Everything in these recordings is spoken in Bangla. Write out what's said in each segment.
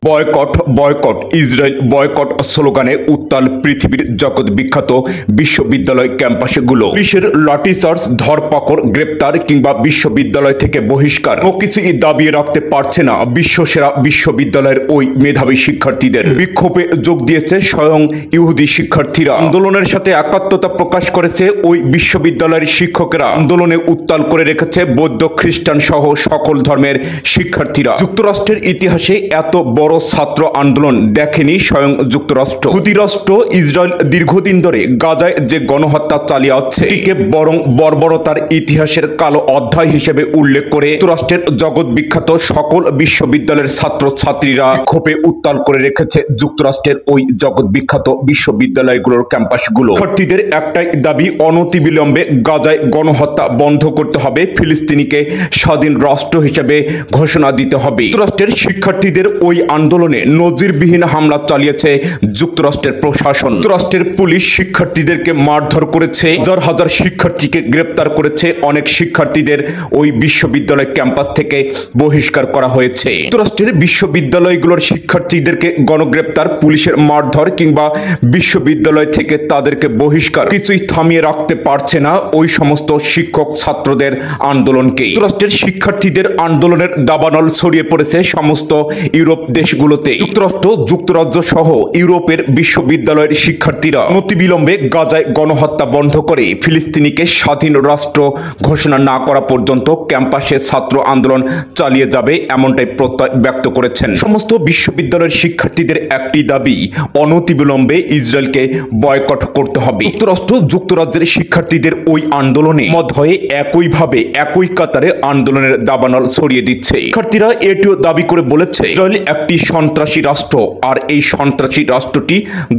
বয়কট বয়কট ইসরায়েল বয়কট স্লোগানে উত্তাল পৃথিবীর জগৎ বিখ্যাত বিশ্ববিদ্যালয় ক্যাম্পাসগুলো। পুলিশের লাঠিচার্জ, ধরপাকড়, গ্রেপ্তার কিংবা বিশ্ববিদ্যালয় থেকে বহিষ্কার ও কিছুই দাবিয়ে রাখতে পারছে না বিশ্বসেরা বিশ্ববিদ্যালয়ের ওই মেধাবী শিক্ষার্থীদের। বিক্ষোভে যোগ দিয়েছে স্বয়ং ইহুদি শিক্ষার্থীরা। আন্দোলনের সাথে একাত্মতা প্রকাশ করেছে ওই বিশ্ববিদ্যালয়ের শিক্ষকেরা। আন্দোলনে উত্তাল করে রেখেছে বৌদ্ধ, খ্রিস্টান সহ সকল ধর্মের শিক্ষার্থীরা। যুক্তরাষ্ট্রের ইতিহাসে এত বড় ছাত্র আন্দোলন দেখেনি স্বয়ং যুক্তরাষ্ট্র। ইহুদি রাষ্ট্র ইসরায়েল দীর্ঘদিন ধরে গাজায় যে গণহত্যা চালিয়ে আসছে এটিকে বরং বর্বরতার ইতিহাসের কালো অধ্যায় হিসেবে উল্লেখ করে যুক্তরাষ্ট্রের জগৎ বিখ্যাত সকল বিশ্ববিদ্যালয়ের ছাত্র ছাত্রীরা ক্ষোভে উত্তাল করে রেখেছে যুক্তরাষ্ট্রের ওই জগৎ বিখ্যাত বিশ্ববিদ্যালয়গুলোর ক্যাম্পাসগুলো। শিক্ষার্থীদের একটাই দাবি, অনতিবিলম্বে গাজায় গণহত্যা বন্ধ করতে হবে, ফিলিস্তিনিকে স্বাধীন রাষ্ট্র হিসেবে ঘোষণা দিতে হবে। যুক্তরাষ্ট্রের শিক্ষার্থীদের ওই আন্দোলনে নজিরবিহীন হামলা চালিয়েছে যুক্তরাষ্ট্রের প্রশাসন। যুক্তরাষ্ট্রের পুলিশ শিক্ষার্থীদেরকে মারধর করেছে, হাজার হাজার শিক্ষার্থীকে গ্রেপ্তার করেছে, অনেক শিক্ষার্থীদের ওই বিশ্ববিদ্যালয় ক্যাম্পাস থেকে বহিষ্কার করা হয়েছে। যুক্তরাষ্ট্রের বিশ্ববিদ্যালয়গুলোর শিক্ষার্থীদেরকে গণগ্রেপ্তার, পুলিশের মারধর কিংবা বিশ্ববিদ্যালয় থেকে তাদেরকে বহিষ্কার কিছুই থামিয়ে রাখতে পারছে না ওই সমস্ত শিক্ষক ছাত্রদের আন্দোলনকে। যুক্তরাষ্ট্রের শিক্ষার্থীদের আন্দোলনের দাবানল ছড়িয়ে পড়েছে সমস্ত ইউরোপ দেশগুলোতে। যুক্তরাষ্ট্র, যুক্তরাজ্য সহ ইউরোপের বিশ্ববিদ্যালয়ের শিক্ষার্থীরা অনতিবিলম্বে গাজায় গণহত্যা বন্ধ করে ফিলিস্তিনিকে স্বাধীন রাষ্ট্র ঘোষণা না করা পর্যন্ত ক্যাম্পাসে ছাত্র আন্দোলন চালিয়ে যাবে, এমনটাই প্রত্যয় ব্যক্ত করেছেন। সমস্ত বিশ্ববিদ্যালয়ের শিক্ষার্থীদের একটি দাবি, অনতিবিলম্বে ইসরায়েলকে বয়কট করতে হবে। যুক্তরাষ্ট্র, যুক্তরাজ্যের শিক্ষার্থীদের ওই আন্দোলনে মত হয়ে একইভাবে একই কাতারে আন্দোলনের দাবানল ছড়িয়ে দিচ্ছে। শিক্ষার্থীরা এটিও দাবি করে বলেছে, ইসরায়েল একটি সন্ত্রাসী রাষ্ট্র, আর এই সন্ত্রাসী রাষ্ট্রটি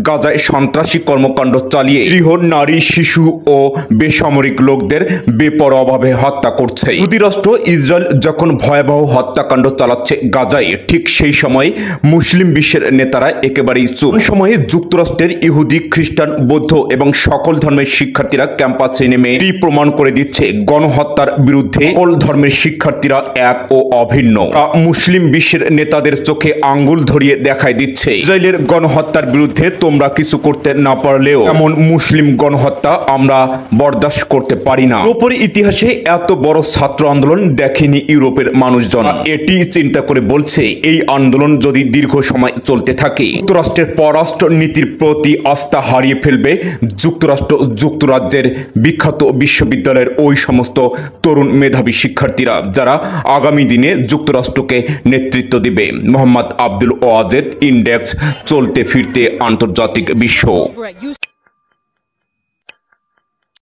গাজায় সন্ত্রাসী কর্মকাণ্ড চালিয়ে নিরীহ নারী, শিশু ও বেসামরিক লোকদের বেপরোয়াভাবে হত্যা করছে। ইহুদি রাষ্ট্র ইসরায়েল যখন ভয়াবহ হত্যাকাণ্ড চালাচ্ছে গাজায়, ঠিক সেই সময় মুসলিম বিশ্বের নেতারা একেবারেই চুপ। সময়ে যুক্তরাষ্ট্রের ইহুদি, খ্রিস্টান, বৌদ্ধ এবং সকল ধর্মের শিক্ষার্থীরা ক্যাম্পাসে নেমে প্রমাণ করে দিচ্ছে গণহত্যার বিরুদ্ধে সকল ধর্মের শিক্ষার্থীরা এক ও অভিন্ন। মুসলিম বিশ্বের নেতাদের চোখে আঙ্গুল ধরিয়ে দেখায় দিচ্ছে, ইসরায়েলের গণহত্যার বিরুদ্ধে তোমরা কিছু করতে না পারলেও এমন মুসলিম গণহত্যা আমরা বরদাস্ত করতে পারি না। ইউরোপের ইতিহাসে এত বড় ছাত্র আন্দোলন দেখেনি ইউরোপের মানুষজন। এটি চিন্তা করে বলছে, এই আন্দোলন যদি দীর্ঘ সময় চলতে থাকে যুক্তরাষ্ট্রের পররাষ্ট্র নীতির প্রতি আস্থা হারিয়ে ফেলবে যুক্তরাষ্ট্র, যুক্তরাজ্যের বিখ্যাত বিশ্ববিদ্যালয়ের ওই সমস্ত তরুণ মেধাবী শিক্ষার্থীরা, যারা আগামী দিনে যুক্তরাষ্ট্রকে নেতৃত্ব দিবে। মোহাম্মদ আব্দুল ওয়াজেদ, ইন্ডেক্স, চলতে ফিরতে আন্তর্জাতিক বিশ্ব।